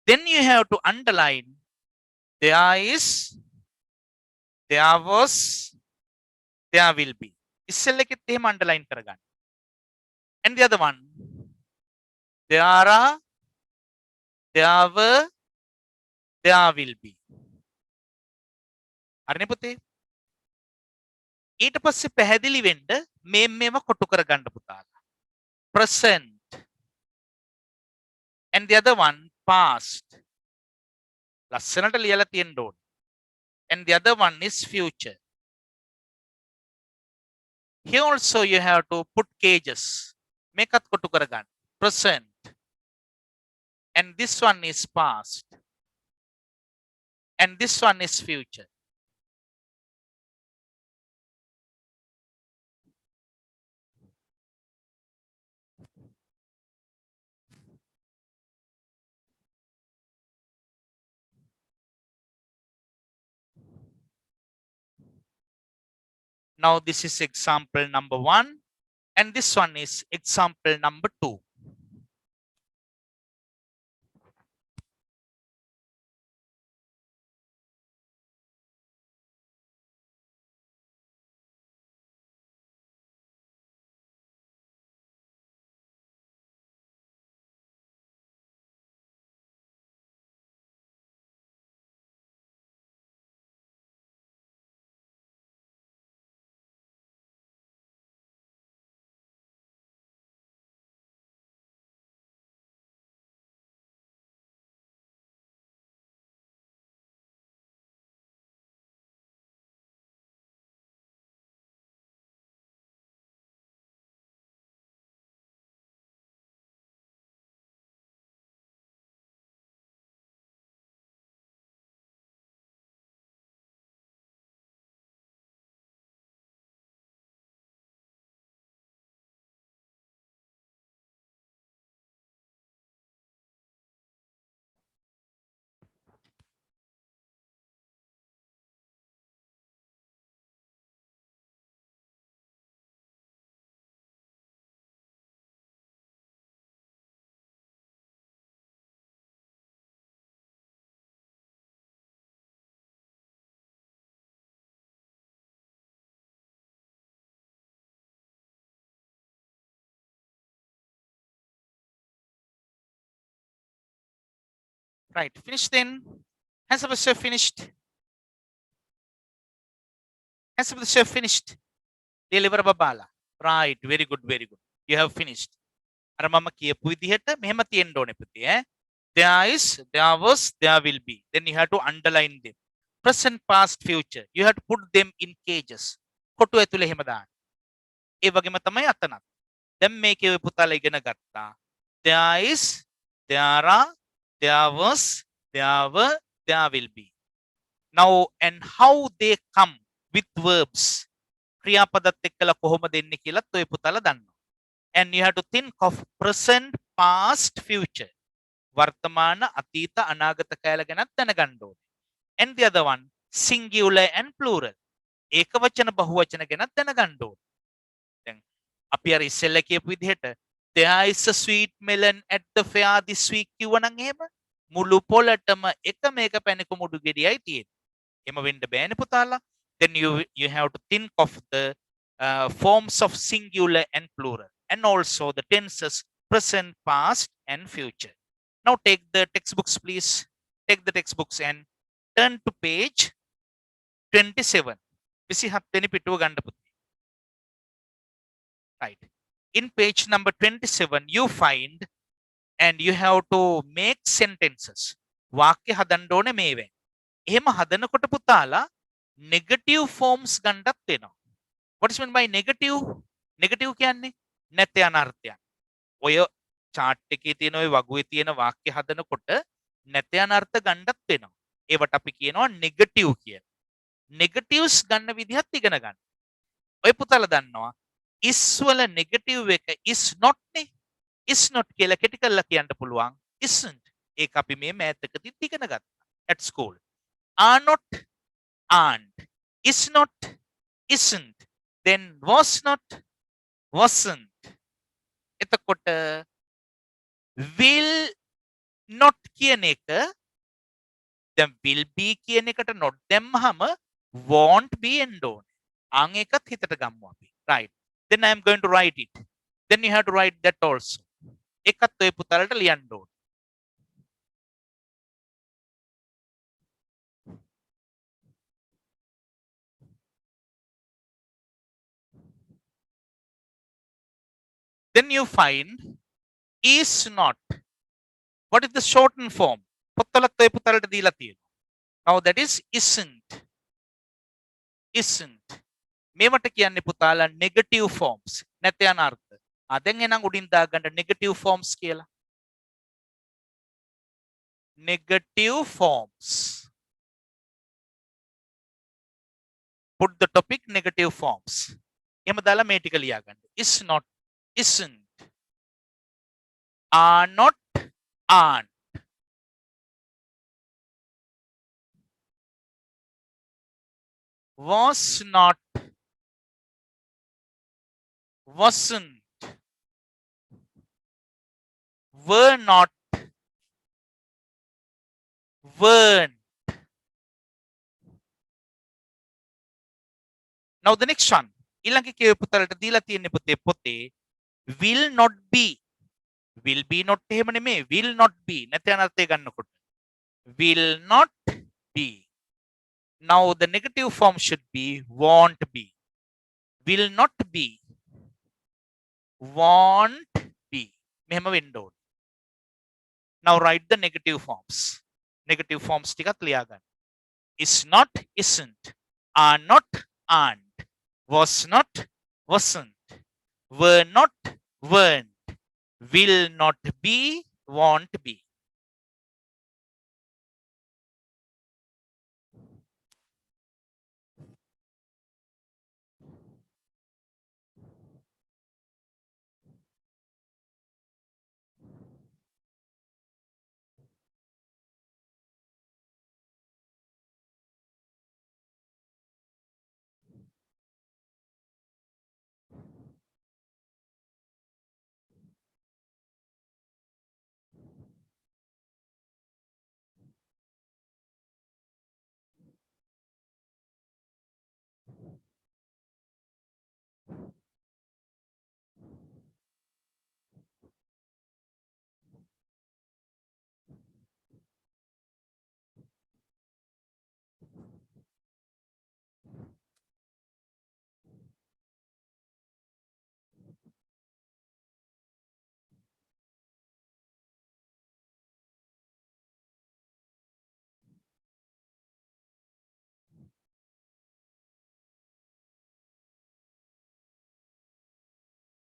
Then you have to underline there is, there was, there will be. ඉස්සෙල්ල එකෙත් එහෙම underline කරගන්න. And the other one, there are, there were, there will be. හරිනේ පුතේ? ඊට පස්සේ පැහැදිලි වෙන්න මේව කොටු කරගන්න පුතාලා. Present. And the other one, past. ලස්සනට ලියලා තියෙන්න ඕනේ. And the other one is future. Here also you have to put cages. මේකත් කොටු කරගන්න. Present. And this one is past. And this one is future. Now this is example number 1 and this one is example number 2. Right, finished then. Has the chef finished? Has the chef finished? Deliver babala. Right, very good, very good. You have finished. අර මම කියපු විදිහට මෙහෙම තියෙන්න ඕනේ පුතේ ඈ. There is, there was, there will be. Then you have to underline them. Present, past, future. You have to put them in cages. කොටු ඇතුලේ එහෙම දාන්න. ඒ වගේම තමයි අතනත්. දැන් මේකේ ඔය පුතාලා ඉගෙන ගත්තා. There is, there are, there was, there were, there will be. Now, and how they come with verbs. ක්‍රියාපදත් එක්කලා කොහොමද එන්නේ කියලාත් ඔය පුතාලා දන්නවා. And you have to think of present, past, future. වර්තමාන, අතීත, අනාගත කාල ගැනත් දැනගන්න ඕනේ. And the other one, singular and plural. ඒක වචන බහුවචන ගැනත් දැනගන්න ඕනේ. දැන් අපි අර ඉස්සෙල්ලා කියපු විදිහට there is a sweet melon at the fair this week කිව්වනම් එහෙම මුළු පොළටම එක මේක පැණි කුමුඩු ගෙඩියයි තියෙන්නේ. එහෙම වෙන්න බෑනේ පුතාලා. Then you have to think of the forms of singular and plural and also the tenses present, past and future. Now take the textbooks please. Take the textbooks and turn to page 27. 27 වෙනි පිටුව ගන්න පුතේ. Right. In page number 27 you find and you have to make sentences. වාක්‍ය හදන්න ඕනේ මේවෙන්. එහෙම හදනකොට පුතාලා negative forms ගන්නත් වෙනවා. What is meant by negative? Negative කියන්නේ නැත යන අර්ථයක්. ඔය chart එකේ තියෙන ඔය වගුවේ තියෙන වාක්‍ය හදනකොට නැත යන අර්ථ ගන්නත් වෙනවා. ඒවට අපි කියනවා නෙගටිව් කියලා. නෙගටිව්ස් ගන්න විදිහත් ඉගෙන ගන්න. ඔය පුතාලා දන්නවා is වල නෙගටිව් එක is not නේ. is not කියලා කෙටි කරලා කියන්න පුළුවන්. isn't. ඒක අපි මේ මෑතකදී ඉගෙන ගත්තා at school. are not, aren't. is not, isn't. then was not, wasn't. එතකොට will not කියන එක දැන් will be කියන එකට not දැම්මහම won't be එන්න ඕනේ. අන් එකත් හිතට ගමු අපි. right. then I am going to write it. then you have to write that also. එකත් ඔය පුතාලට ලියන්න ඕනේ. then you find is not. What is the shortened form? පොත්වලත් ඔය පුතාලට දීලා තියෙනවා. now that is isn't. isn't. මේවට කියන්නේ පුතාලා negative forms. නැත යන අර්ථ. දැන් එනං උඩින් දාගන්න negative forms කියලා. negative forms. put the topic negative forms. එහෙම දාලා මේ ටික ලියාගන්න. is not, isn't. are not, aren't. was not, wasn't. were not, weren't. now the next one. ඊළඟ කියව පුතලට දීලා තියෙන්නේ පොතේ will not be. will be not එහෙම නෙමෙයි, will not be. නැත්නම් අර්ථය ගන්නකොට will not be. now the negative form should be won't be. will not be, won't be. මෙහෙම වෙන්න ඕනේ. now write the negative forms. negative forms ටිකත් ලියා ගන්න. is not, isn't. are not, aren't. was not, wasn't. were not, weren't. will not be, won't be.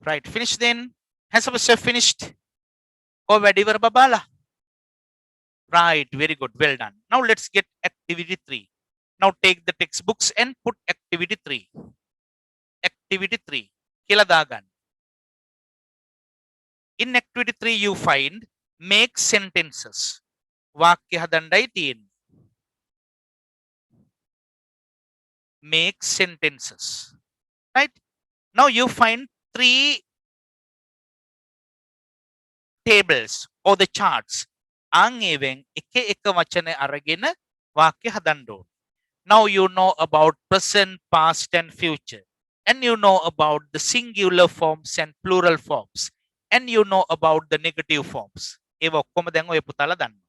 Right, finished then. Has our chef finished? Oh, whatever babala. Right, very good, well done. Now let's get activity 3. Now take the textbooks and put activity 3. Activity 3. Kila dagan. In activity 3 you find make sentences. Vakya hadandai තියෙන්නේ. Make sentences. Right? Now you find 3 tables or the charts. Ang even එක වචන අරගෙන වාක්‍ය හදන්න ඕනේ. Now you know about present, past and future. And you know about the singular forms and plural forms. And you know about the negative forms. ඒව ඔක්කොම දැන් ඔය පුතාලා දන්නවා.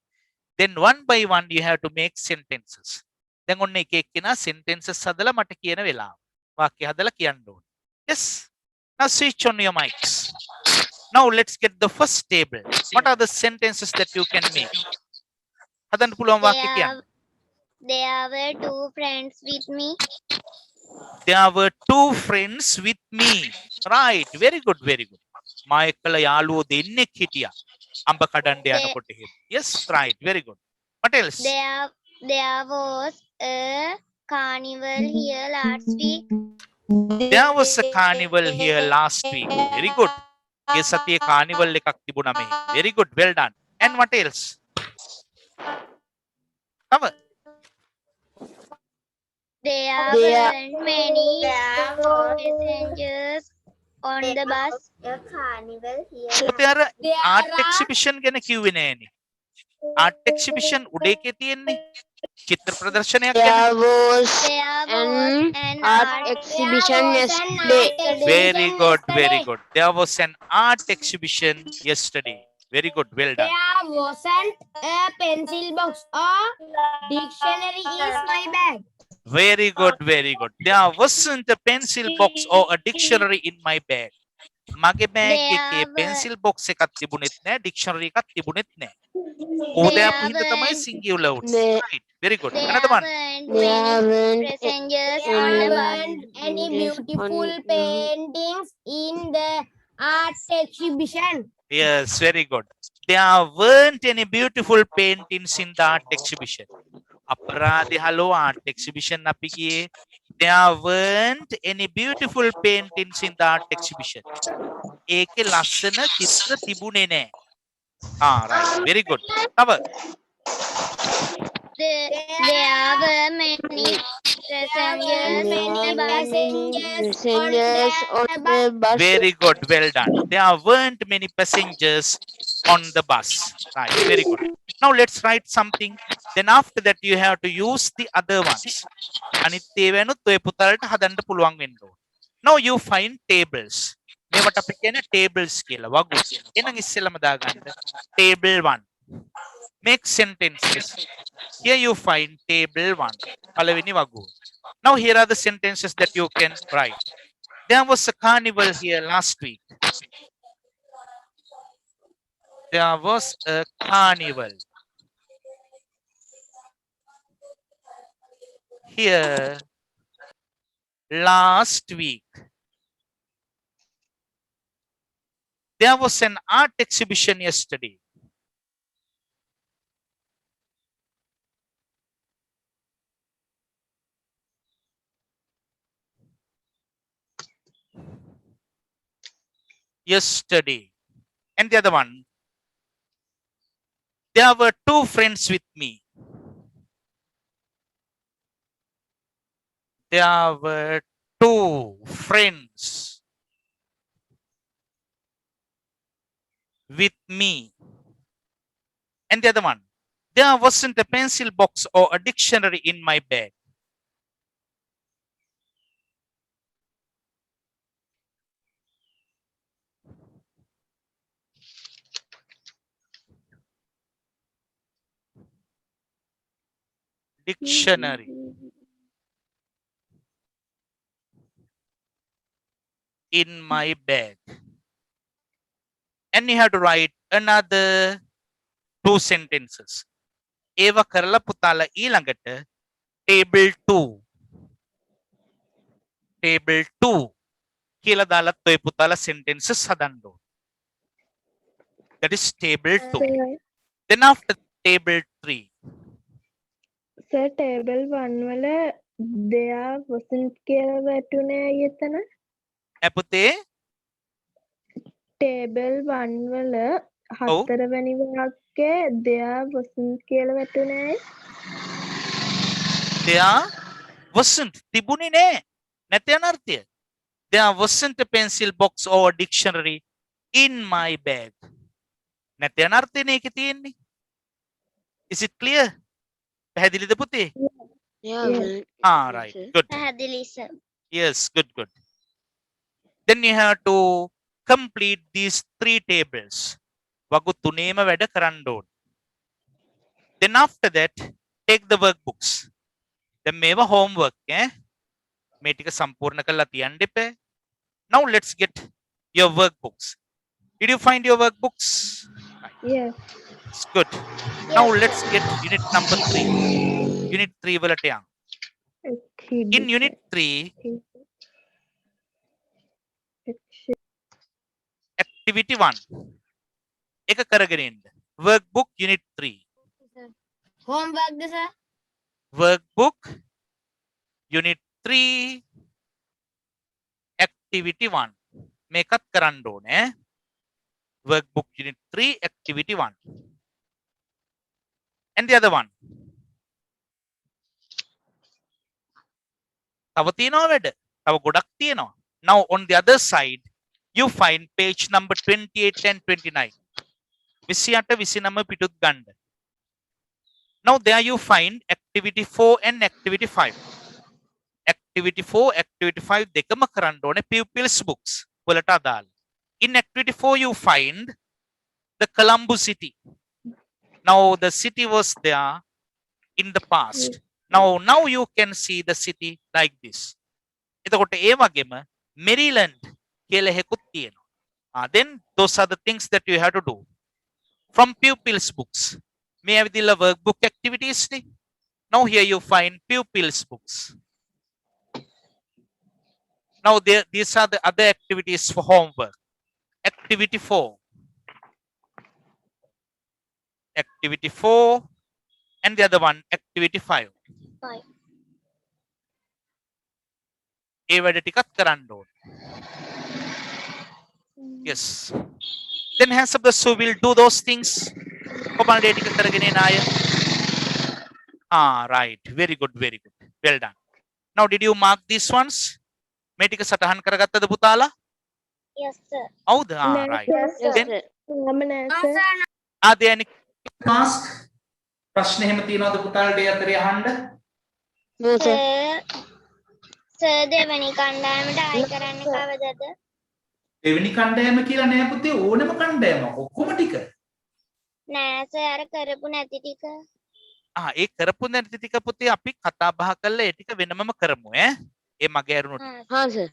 Then one by one you have to make sentences. දැන් ඔන්න එක එක්කෙනා sentences හදලා මට කියන වෙලාව. වාක්‍ය හදලා කියන්න ඕනේ. Yes. Now switch on your mics. Now let's get the first table. What are the sentences that you can make? හදන්න පුළුවන් වාක්‍ය කියන්න. There were 2 friends with me. There were 2 friends with me. Right. Very good. Very good. මා එක්කලා යාළුවෝ දෙන්නෙක් හිටියා. අඹ කඩන්න යනකොට එහෙම. Yes, right. Very good. What else? There was a carnival here last week. There was a carnival here last week. Very good. ගිය සතියේ carnival එකක් තිබුණා මෙහි. Very good. Well done. And what else? Cover. There There weren't many passengers on the bus. පුතේ අර art exhibition ගැන කිව්වේ නෑනේ. art exhibition උඩ එකේ තියෙන්නේ. චිත්‍ර ප්‍රදර්ශනයක් ගැන. there was There an was an art exhibition yesterday. Very good. Very good. There was an art exhibition yesterday. Very good. Well done. There wasn't a pencil box or dictionary in my bag. Very good. Very good. There wasn't a pencil box or a dictionary in my bag. මගේ bag එකේ pencil box එකක් තිබුණෙත් නෑ, dictionary එකක් තිබුණෙත් නෑ. ඕදෑපු හින්දා තමයි singular උනේ. There- Right. Very good. There Another one. weren't There many weren't passengers There on the bus. weren't any beautiful paintings in the art exhibition. Yes, very good. There weren't any beautiful paintings in the art exhibition. අපරාධේ hello art exhibition අපි ගියේ. There weren't any beautiful paintings in the art exhibition. ඒකේ ලස්සන චිත්‍ර තිබුණේ නෑ. Right. Very good. තව There were many passengers on the bus. Passengers on the bus. very good. Well done. There weren't many passengers on the bus. Right. Very good. Now let's write something. Then after that you have to use the other ones. අනිත් ඒවානුත් ඔය පුතලට හදන්න පුළුවන් වෙන්න ඕන. Now you find tables. මේවට අපි කියන්නේ tables කියලා වගු. එහෙනම් ඉස්සෙල්ලම දාගන්න table 1. Make sentences. Here you find table 1. පළවෙනි වගුව. Now here are the sentences that you can write. There was a carnival here last week. There was a carnival here last week. There was an art exhibition yesterday. Yesterday. And the other one. There were two friends with me. There were two friends with me. And the other one. There wasn't a pencil box or a dictionary in my bag. Dictionary in my bag. And you have to write another two sentences. ඒව කරලා පුතාලා ඊළඟට table 2 කියලා දාලත් ඔය පුතාලා sentences හදන්න ඕන. That is table 2. Then after table 3. Sir table 1 වල there wasn't කියලා වැටුනේ අයතන. පුතේ ටේබල් 1 වල හතරවෙනි වාක්‍යයේ there wasn't කියලා වැටුනේ. there wasn't තිබුණේ නෑ. නැත යන අර්ථය. There wasn't a pencil box or a dictionary in my bag. නැත යන අර්ථයනේ ඒකේ තියෙන්නේ. Is it clear? පැහැදිලිද පුතේ? Yeah, Yes. Right. Good. පැහැදිලි sir. Yes, good. Then you have to complete these 3 tables. වගු තුනේම වැඩ කරන්න ඕන. Then after that, take the workbooks. දැන් මේවා homework මේ ටික සම්පූර්ණ කරලා තියන්න එපා. Now let's get your workbooks. Did you find your workbooks? Yes. It's good. Now let's get unit number 3. Unit 3 වලට යන්න. In unit 3, activity 1 එක කරගෙන ඉන්න. workbook unit 3 Homework the sir. workbook unit 3 activity 1 මේකත් කරන්න ඕනේ. workbook unit 3 activity 1 and the other one තව තියෙනවා වැඩ. තව ගොඩක් තියෙනවා. Now on the other side you find page number 28 and 29 28 29 පිටුත් ගන්න. Now there you find activity 4 and activity 5 activity 4 activity 5 දෙකම කරන්න ඕනේ pupils books වලට අදාළ. In activity 4 you find the Colombo city. Now the city was there in the past. Now you can see the city like this. එතකොට ඒ වගේම Maryland කියලා එකකුත් තියෙනවා. Then those are the things that you have to do from pupils books. මේ ඇවිදilla workbook activities නේ. Now here you find pupils books. Now these are the other activities for homework. Activity 4 activity 4 and the other one activity 5 ඒ වැඩ ටිකත් කරන්න ඕනේ. Yes. Then hands up the so we'll do those things. කොහොමද ඒ ටික කරගෙන එන අය? Right. Very good, very good. Well done. Now did you mark these ones? මේ ටික සටහන් කරගත්තද පුතාලා? Yes, sir. හවුද? Right. Then මම නෑ sir. are there any mask? ප්‍රශ්න එහෙම තියනවද පුතාලට ඒ අතරේ අහන්න? No, sir. සර් දෙවැනි කණ්ඩායමට ආයි කරන්න කවදද? දෙවෙනි කණ්ඩායම කියලා නෑ පුතේ ඕනෙම කණ්ඩායමක් ඔක්කොම ටික. නෑ සර් අර කරපු නැති ටික. ඒ කරපු නැති ටික පුතේ අපි කතා බහ කරලා ඒ ටික වෙනමම කරමු ඈ. ඒ මගේ අරුණුට. हाँ sir.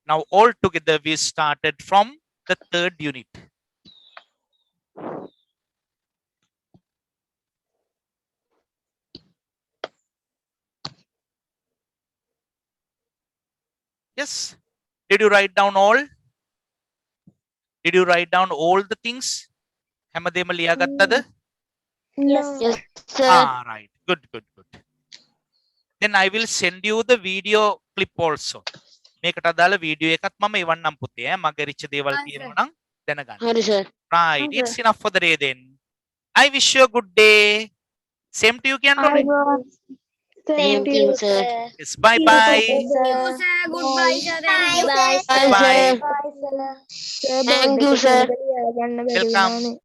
Now all together we started from the third unit. Yes. Did you write down all? Did you write down all the things? හැමදේම ලියාගත්තද? Yes, Yes, sir. Right. Good, good, good. Then I will send you the video clip also. මේකට අදාළ video එකත් මම එවන්නම් පුතේ ඈ මගේ reach දේවල් තියෙනවා නම් දැනගන්න. हाँ sir. Right. It's enough for the day then. I wish you a good day. Same to you, Kian. Same to you, sir. Yes, bye bye. Thank you, sir. Goodbye, sir. Thank you. Bye, Bye. sir. Thank you, sir. Welcome.